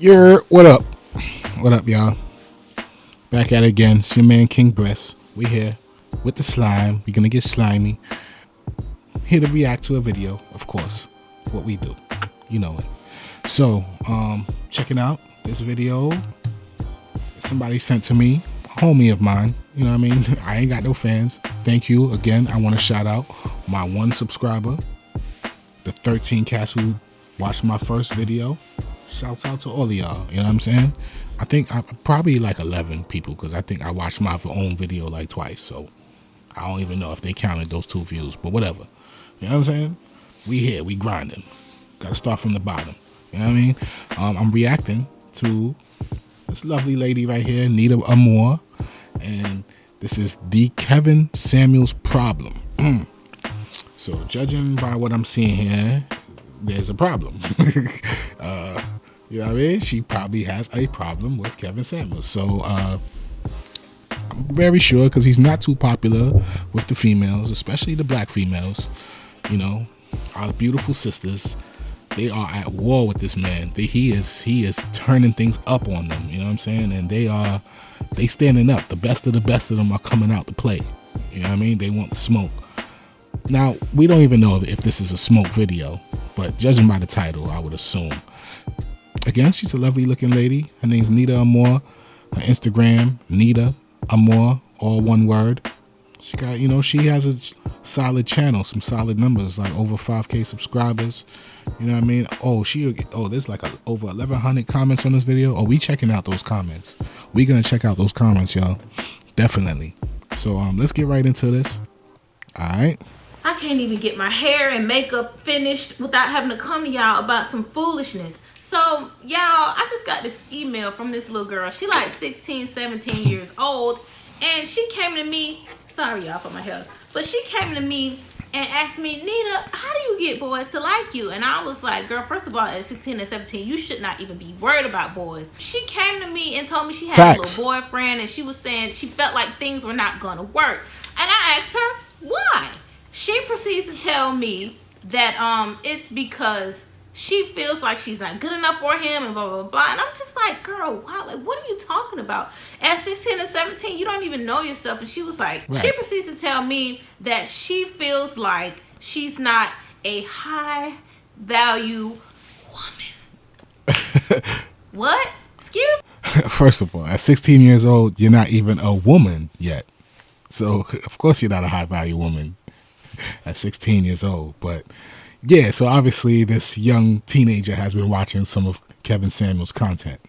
What up? What up, y'all? Back at it again. It's your man, King Bliss. We here with the slime. We're gonna get slimy. Here to react to a video, of course. What we do. You know it. So, checking out this video. Somebody sent to me, a homie of mine. You know what I mean? I ain't got no fans. Thank you. Again, I want to shout out my one subscriber. The 13 cats who watched my first video. Shouts out to all of y'all. You know what I'm saying? I think I probably like 11 people because I think I watched my own video like twice. So I don't even know if they counted those 2 views, but whatever. You know what I'm saying? We here, we grinding. Got to start from the bottom. You know what I mean? I'm reacting to this lovely lady right here, Nita Amor, and this is the Kevin Samuels problem. So judging by what I'm seeing here, there's a problem. You know what I mean? She probably has a problem with Kevin Samuels. So I'm very sure because he's not too popular with the females, especially the black females. You know, our beautiful sisters. They are at war with this man. He is turning things up on them. You know what I'm saying? And they standing up. The best of them are coming out to play. You know what I mean? They want the smoke. Now, we don't even know if this is a smoke video, but judging by the title, I would assume. Again, she's a lovely looking lady. Her name's Nita Amor. Her Instagram, Nita Amor, all one word. She got, you know, she has a solid channel, some solid numbers, like over 5K subscribers. You know what I mean? There's like over 1,100 comments on this video. We checking out those comments. We're gonna check out those comments, y'all. Definitely. So let's get right into this. All right. I can't even get my hair and makeup finished without having to come to y'all about some foolishness. So, y'all, I just got this email from this little girl. She like 16, 17 years old. And she came to me, sorry y'all for my hair, but she came to me and asked me, Nita, how do you get boys to like you? And I was like, girl, first of all, at 16 and 17, you should not even be worried about boys. She came to me and told me she had a little boyfriend and she was saying she felt like things were not going to work. And I asked her, why? She proceeds to tell me that it's because she feels like she's not good enough for him and blah, blah, blah. And I'm just like, girl, wow, like, what are you talking about? At 16 and 17, you don't even know yourself. And she was like, right. She proceeds to tell me that she feels like she's not a high value woman. What? Excuse me? First of all, at 16 years old, you're not even a woman yet. So, of course, you're not a high value woman at 16 years old. But yeah, so obviously this young teenager has been watching some of Kevin Samuels' content.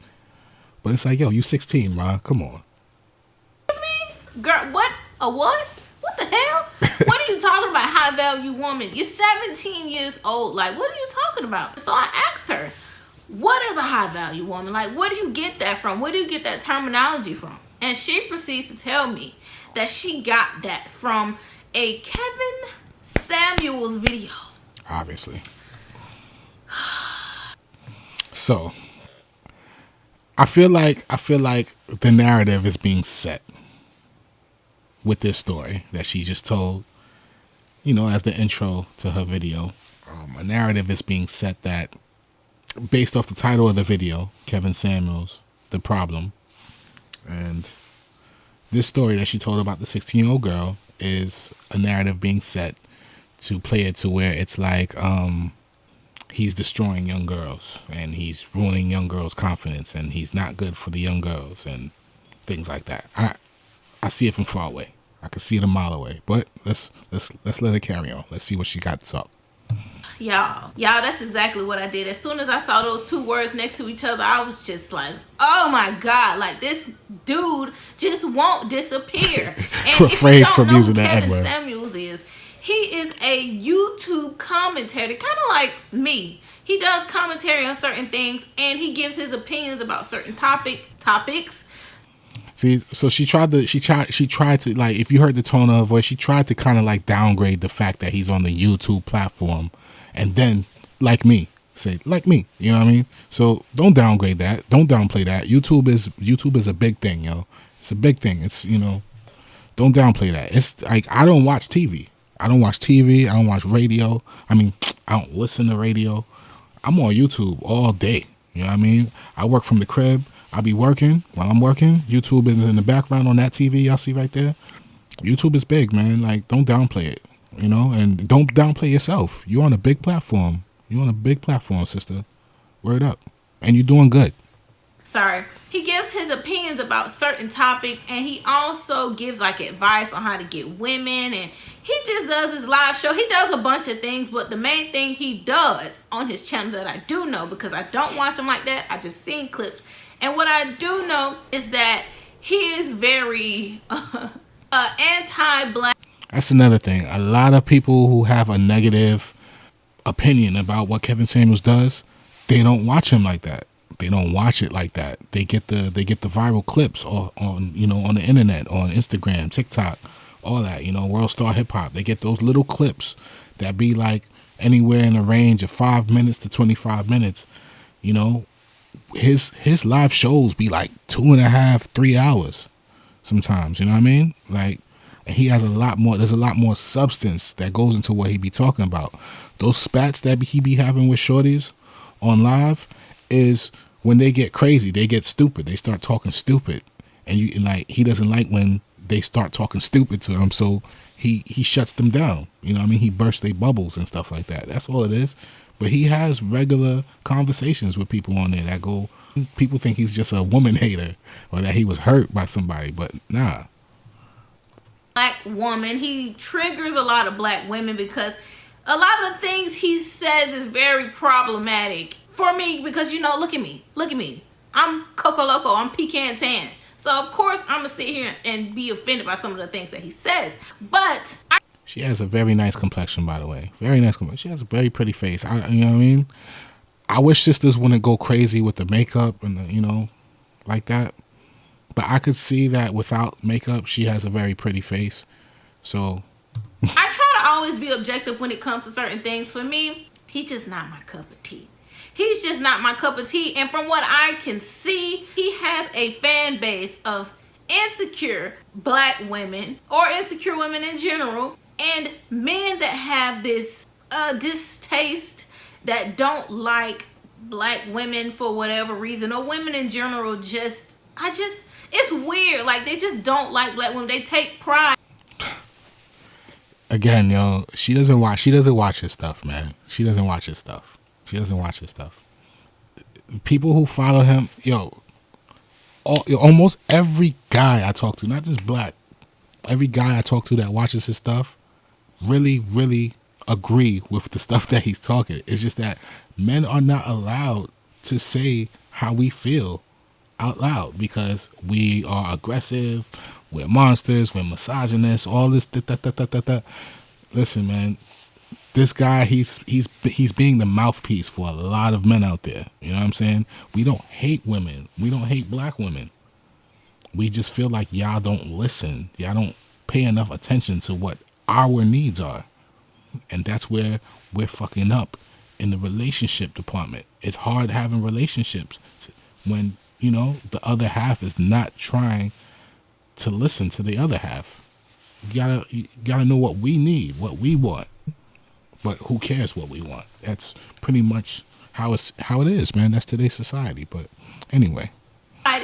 But it's like, yo, you 16, ma. Come on. Me? Girl, what? A what? What the hell? What are you talking about, high value woman? You're 17 years old. Like, what are you talking about? So I asked her, what is a high value woman? Like, where do you get that from? Where do you get that terminology from? And she proceeds to tell me that she got that from a Kevin Samuels video. Obviously. So I feel like the narrative is being set with this story that she just told, you know, as the intro to her video. A narrative is being set that, based off the title of the video, Kevin Samuels, The Problem, and this story that she told about the 16-year-old girl is a narrative being set to play it to where it's like he's destroying young girls and he's ruining young girls' confidence and he's not good for the young girls and things like that. I see it from far away. I can see it a mile away. But let's let it carry on. Let's see what she got up. Y'all, that's exactly what I did. As soon as I saw those 2 words next to each other, I was just like, oh my God, like this dude just won't disappear. And Refrain if you from don't know using who that Kevin N-word. Samuels is, he is a YouTube commentator, kind of like me. He does commentary on certain things and he gives his opinions about certain topics. See, so she tried to, like, if you heard the tone of her voice, she tried to kind of like downgrade the fact that he's on the YouTube platform and then, like me, say, like me, you know what I mean? So don't downgrade that. Don't downplay that. YouTube is a big thing, yo. It's a big thing. It's, you know, don't downplay that. It's like, I don't watch TV. I don't watch TV. I don't watch radio. I mean, I don't listen to radio. I'm on YouTube all day. You know what I mean? I work from the crib. I be working. While I'm working, YouTube is in the background on that TV y'all see right there. YouTube is big, man. Like, don't downplay it, you know? And don't downplay yourself. You're on a big platform. You're on a big platform, sister. Word up. And you're doing good. Sorry. He gives his opinions about certain topics, and he also gives like advice on how to get women, and he just does his live show. He does a bunch of things, but the main thing he does on his channel that I do know, because I don't watch him like that, I just seen clips, and what I do know is that he is very anti-black. That's another thing. A lot of people who have a negative opinion about what Kevin Samuels does, they don't watch him like that. They don't watch it like that. They get the viral clips on you know, on the internet, on Instagram, TikTok, all that, you know, World Star Hip Hop. They get those little clips that be like anywhere in the range of 5 minutes to 25 minutes. You know, his live shows be like 2.5, 3 hours sometimes, you know what I mean? Like, and he has a lot more, there's a lot more substance that goes into what he be talking about. Those spats that he be having with shorties on live is when they get crazy, they get stupid, they start talking stupid, and like, he doesn't like when they start talking stupid to him, so he shuts them down, you know what I mean? He bursts their bubbles and stuff like that. That's all it is. But he has regular conversations with people on there that go, people think he's just a woman hater or that he was hurt by somebody, but nah. Black woman, he triggers a lot of black women because a lot of the things he says is very problematic for me, because, you know, look at me, I'm Coco Loco, I'm pecan tan, so of course I'm gonna sit here and be offended by some of the things that he says. But she has a very nice complexion, by the way. Very nice complexion. She has a very pretty face. You know what I mean? I wish sisters wouldn't go crazy with the makeup and the, you know, like that. But I could see that without makeup, she has a very pretty face. So I try to always be objective when it comes to certain things. For me, he's just not my cup of tea. He's just not my cup of tea. And from what I can see, he has a fan base of insecure black women, or insecure women in general, and men that have this distaste, that don't like black women for whatever reason, or women in general. It's weird. Like, they just don't like black women. They take pride. Again, yo, she doesn't watch his stuff, man. She doesn't watch his stuff. People who follow him, almost every guy I talk to, not just black, every guy I talk to that watches his stuff really, really agree with the stuff that he's talking. It's just that men are not allowed to say how we feel out loud because we are aggressive, we're monsters, we're misogynists, all this. Listen, man, this guy, he's being the mouthpiece for a lot of men out there. You know what I'm saying? We don't hate women. We don't hate black women. We just feel like y'all don't listen. Y'all don't pay enough attention to what our needs are. And that's where we're fucking up in the relationship department. It's hard having relationships when, you know, the other half is not trying to listen to the other half. You gotta know what we need, what we want. But who cares what we want? That's pretty much how it is, man. That's today's society. But anyway,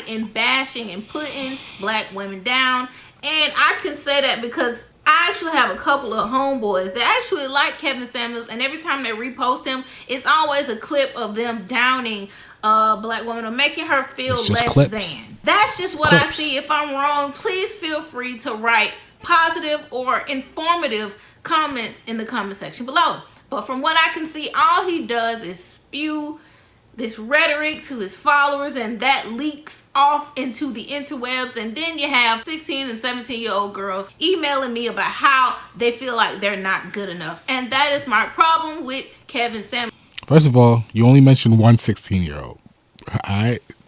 in bashing and putting black women down, and I can say that because I actually have a couple of homeboys that actually like Kevin Samuels, and every time they repost him, it's always a clip of them downing a black woman or making her feel less clips. than. That's just what I see. If I'm wrong, please feel free to write positive or informative comments in the comment section below. But from what I can see, all he does is spew this rhetoric to his followers, and that leaks off into the interwebs, and then you have 16 and 17-year-old girls emailing me about how they feel like they're not good enough. And that is my problem with Kevin Samuels. First of all, you only mentioned one 16-year-old.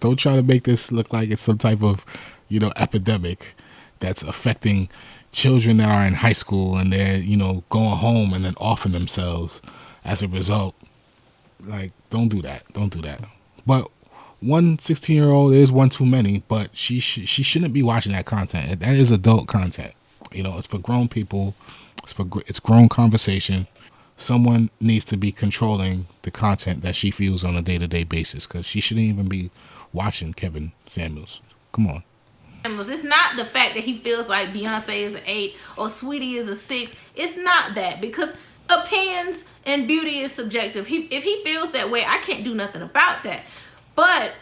Don't try to make this look like it's some type of, you know, epidemic that's affecting children that are in high school and they're, you know, going home and then offing themselves as a result. Like, don't do that. But one 16-year-old is one too many, but she shouldn't be watching that content. That is adult content. You know, it's for grown people. It's grown conversation. someone needs to be controlling the content that she feels on a day-to-day basis, because she shouldn't even be watching Kevin Samuels. Come on. It's not the fact that he feels like Beyonce is an 8 or Sweetie is a 6. It's not that, because opinions and beauty is subjective. If he feels that way, I can't do nothing about that. But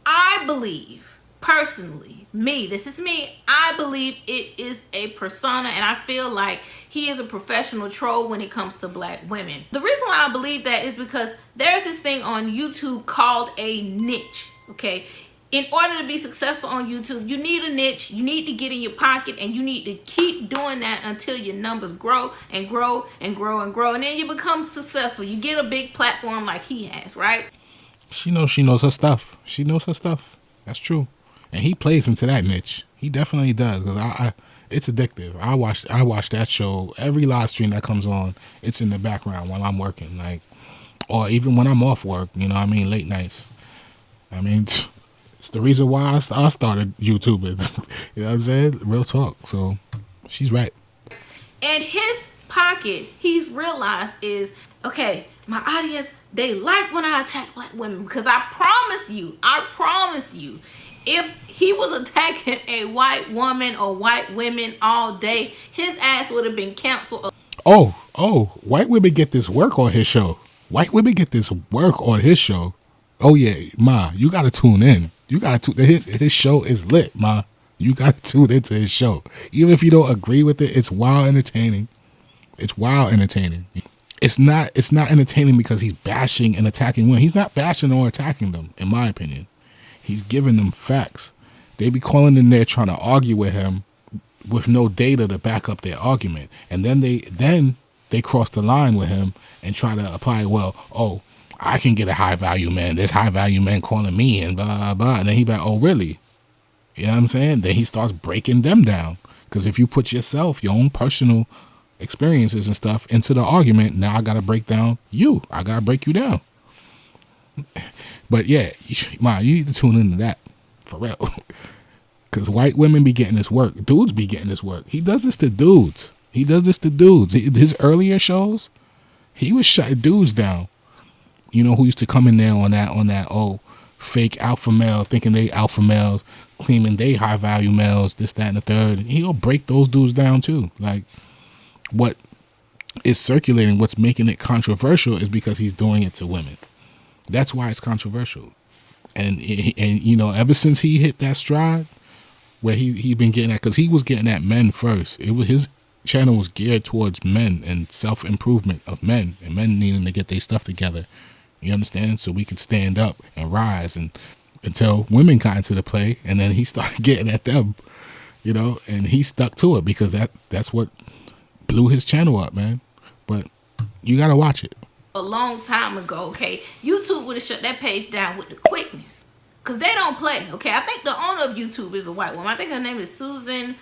I believe, personally, this is me, I believe it is a persona, and I feel like he is a professional troll when it comes to black women. The reason why I believe that is because there's this thing on YouTube called a niche, okay? In order to be successful on YouTube, you need a niche, you need to get in your pocket, and you need to keep doing that until your numbers grow and grow and grow and grow, and then you become successful. You get a big platform like he has, right? She knows her stuff. She knows her stuff. That's true. And he plays into that niche. He definitely does, because it's addictive. I watch that show. Every live stream that comes on, it's in the background while I'm working, like, or even when I'm off work, you know what I mean, late nights. I mean, it's the reason why I started YouTubing. You know what I'm saying? Real talk. So she's right. And his pocket, he's realized is, okay, my audience, they like when I attack black women, because I promise you, if he was attacking a white woman or white women all day, his ass would have been canceled. Oh, white women get this work on his show. White women get this work on his show. Oh yeah, Ma, you gotta tune in. His show is lit, Ma. You gotta tune into his show. Even if you don't agree with it, it's wild entertaining. It's wild entertaining. It's not entertaining because he's bashing and attacking women. He's not bashing or attacking them, in my opinion. He's giving them facts. They be calling in there trying to argue with him with no data to back up their argument. And then they cross the line with him and try to apply, well, oh, I can get a high value man. There's high value men calling me and blah, blah, blah. And then he be like, oh, really? You know what I'm saying? Then he starts breaking them down. Because if you put yourself, your own personal experiences and stuff into the argument, now I got to break down you. I got to break you down. But yeah, Ma, you need to tune into that. For real. Because white women be getting this work. Dudes be getting this work. He does this to dudes. His earlier shows, he was shutting dudes down. You know, who used to come in there on that fake alpha male, thinking they alpha males, claiming they high value males, this, that, and the third. And he'll break those dudes down too. Like, what is circulating, what's making it controversial is because he's doing it to women. That's why it's controversial. And you know, ever since he hit that stride where he been getting at, because he was getting at men first. It was his channel was geared towards men and self-improvement of men and men needing to get their stuff together. You understand? So we could stand up and rise, and until women got into the play, and then he started getting at them, you know, and he stuck to it because that's what blew his channel up, man. But you gotta watch it. A long time ago, okay, YouTube would have shut that page down with the quickness, because they don't play, okay. I think the owner of YouTube is a white woman. I think her name is Susan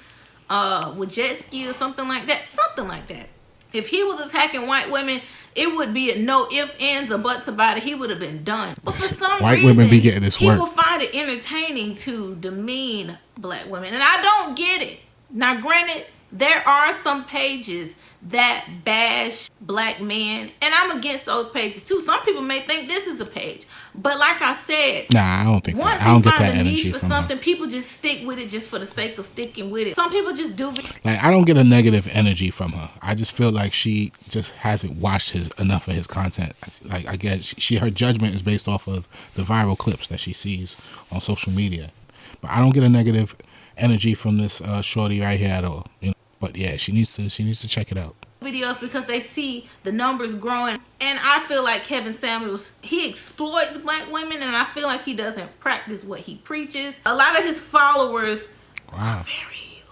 Wojcicki or something like that. If he was attacking white women, it would be a no ifs, ands, or buts about it. He would have been done. But for some white reason, women be getting this work. People find it entertaining to demean black women, and I don't get it. Now, granted, there are some pages that bash black men, and I'm against those pages too. Some people may think this is a page, but like I said, I don't think once that. I don't you get find that a energy niche for from something, her. people just stick with it just for the sake of sticking with it. Some people just do. Like, I don't get a negative energy from her. I just feel like she just hasn't watched enough of his content. Like, I guess her judgment is based off of the viral clips that she sees on social media. But I don't get a negative energy from this shorty right here at all. You know? But yeah, she needs to check it out. Videos because they see the numbers growing, and I feel like Kevin Samuels, he exploits black women, and I feel like he doesn't practice what he preaches. A lot of his followers are very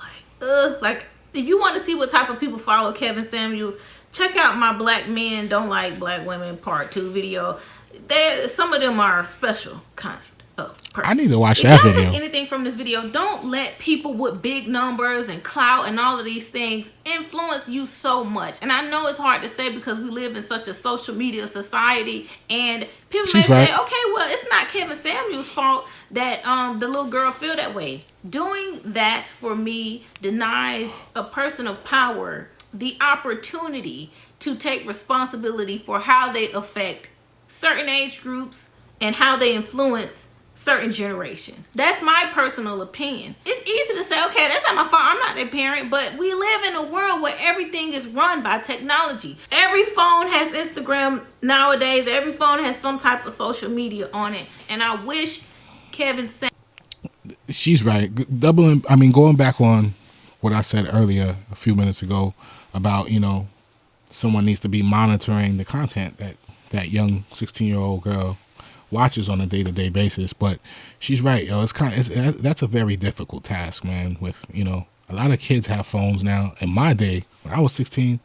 like if you want to see what type of people follow Kevin Samuels, check out my Black Men Don't Like Black Women Part 2 video. Some of them are special kind of person. I need to watch that video. If y'all take anything from this video, don't let people with big numbers and clout and all of these things influence you so much. And I know it's hard to say because we live in such a social media society, and people may say, okay, well, it's not Kevin Samuels' fault that the little girl feel that way. Doing that, for me, denies a person of power the opportunity to take responsibility for how they affect certain age groups and how they influence certain generations. That's my personal opinion. It's easy to say, okay, that's not my fault, I'm not their parent, but we live in a world where everything is run by technology. Every phone has Instagram nowadays. Every phone has some type of social media on it. And I wish Kevin said, she's right. Going back on what I said earlier a few minutes ago about, someone needs to be monitoring the content that young 16-year-old girl watches on a day-to-day basis. But she's right, yo. That's a very difficult task, man. With a lot of kids have phones now. In my day, when I was 16,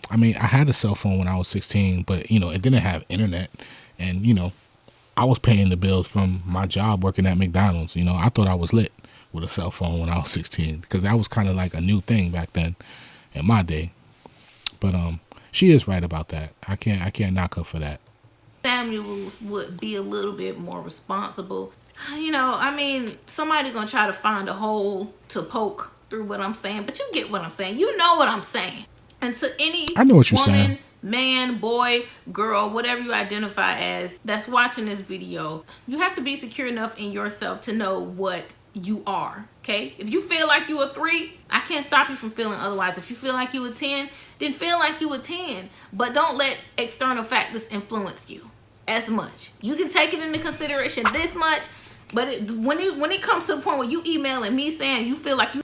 I had a cell phone when I was 16, but it didn't have internet, and I was paying the bills from my job working at McDonald's. I thought I was lit with a cell phone when I was 16 because that was kind of like a new thing back then in my day. But she is right about that. I can't knock her for that. Samuels would be a little bit more responsible. Somebody gonna try to find a hole to poke through what I'm saying, but you get what I'm saying. You know what I'm saying. And to any I know what you're woman, saying. man, boy, girl, whatever you identify as, that's watching this video, you have to be secure enough in yourself to know what you are. Okay? If you feel like you a 3, I can't stop you from feeling otherwise. If you feel like you a 10, then feel like you a 10. But don't let external factors influence you as much. You can take it into consideration this much, but when it comes to the point where you emailing me saying you feel like you.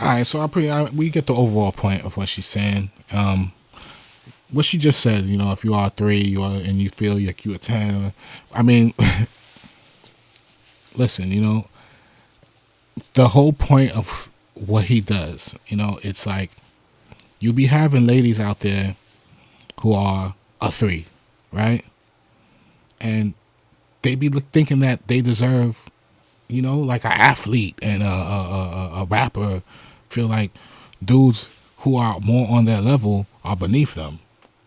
All right, so we get the overall point of what she's saying. What she just said, if you are a 3, and you feel like you a 10. Listen, the whole point of what he does, it's like you be having ladies out there who are a 3, right? And they be thinking that they deserve, like an athlete and a rapper, feel like dudes who are more on their level are beneath them.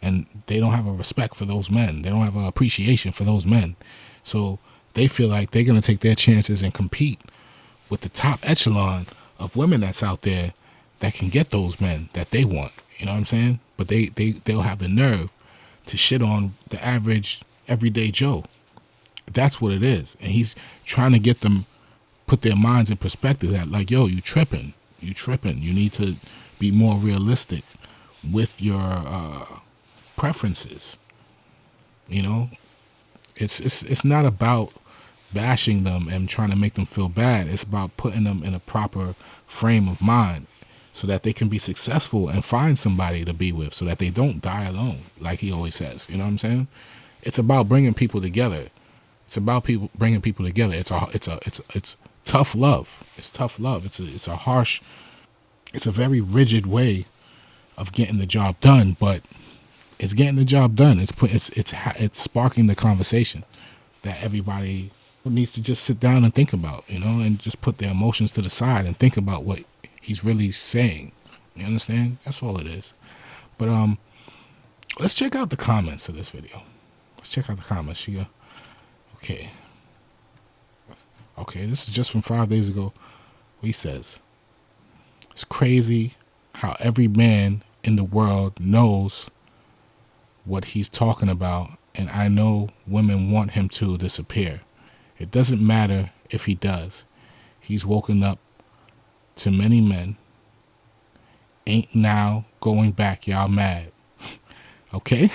And they don't have a respect for those men. They don't have an appreciation for those men. So they feel like they're going to take their chances and compete with the top echelon of women that's out there that can get those men that they want. You know what I'm saying? But they'll have the nerve to shit on the average everyday Joe. That's what it is. And he's trying to get them, put their minds in perspective that like, yo, you tripping. You need to be more realistic with your preferences. It's not about bashing them and trying to make them feel bad. It's about putting them in a proper frame of mind so that they can be successful and find somebody to be with so that they don't die alone, like he always says. You know what I'm saying? It's about bringing people together. It's about bringing people together. It's tough love. It's tough love. It's a harsh, it's a very rigid way of getting the job done, but it's getting the job done. It's sparking the conversation that everybody needs to just sit down and think about, and just put their emotions to the side and think about what he's really saying. You understand? That's all it is. But let's check out the comments of this video. Let's check out the comments. Okay, this is just from 5 days ago. He says, it's crazy how every man in the world knows what he's talking about, and I know women want him to disappear. It doesn't matter if he does. He's woken up to many men. Ain't now going back, y'all mad. Okay?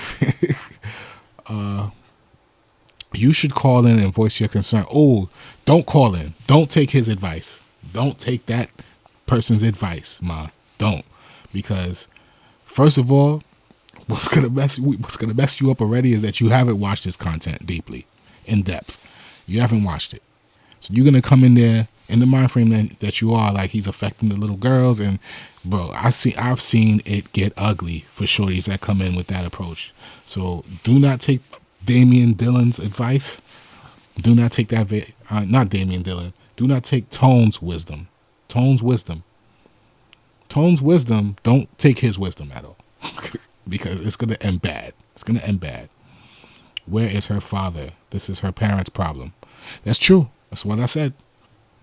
You should call in and voice your concern. Oh, don't call in. Don't take his advice. Don't take that person's advice, ma. Don't. Because first of all, what's gonna mess you up already is that you haven't watched this content deeply, in depth. You haven't watched it. So you're gonna come in there in the mind frame that you are, like he's affecting the little girls, and bro, I've seen it get ugly for shorties that come in with that approach. So do not take Damian Dillon's advice. Do not take that. Not Damian Dillon. Do not take Tone's wisdom. Tone's wisdom. Don't take his wisdom at all, because it's gonna end bad. It's gonna end bad. Where is her father? This is her parents' problem. That's true. That's what I said.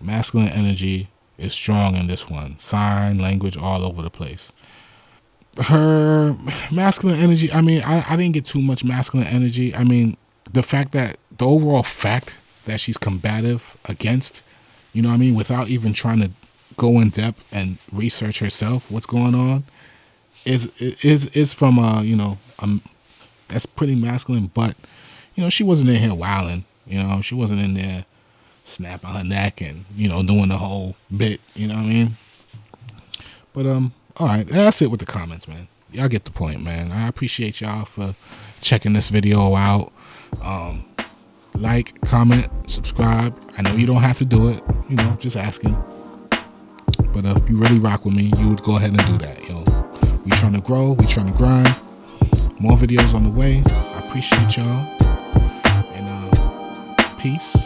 Masculine energy is strong in this one. Sign language all over the place. her masculine energy, I mean, I didn't get too much masculine energy. I mean, the overall fact that she's combative against, you know what I mean, without even trying to go in depth and research herself what's going on, is from that's pretty masculine. But you know, she wasn't in here wilding. You know, she wasn't in there snapping her neck and, you know, doing the whole bit. You know what I mean? But all right, that's it with the comments, man. Y'all get the point, man. I appreciate y'all for checking this video out. Like, comment, subscribe. I know you don't have to do it, you know, just asking. But if you really rock with me, you would go ahead and do that, yo. We trying to grow, we trying to grind. More videos on the way. I appreciate y'all. And peace.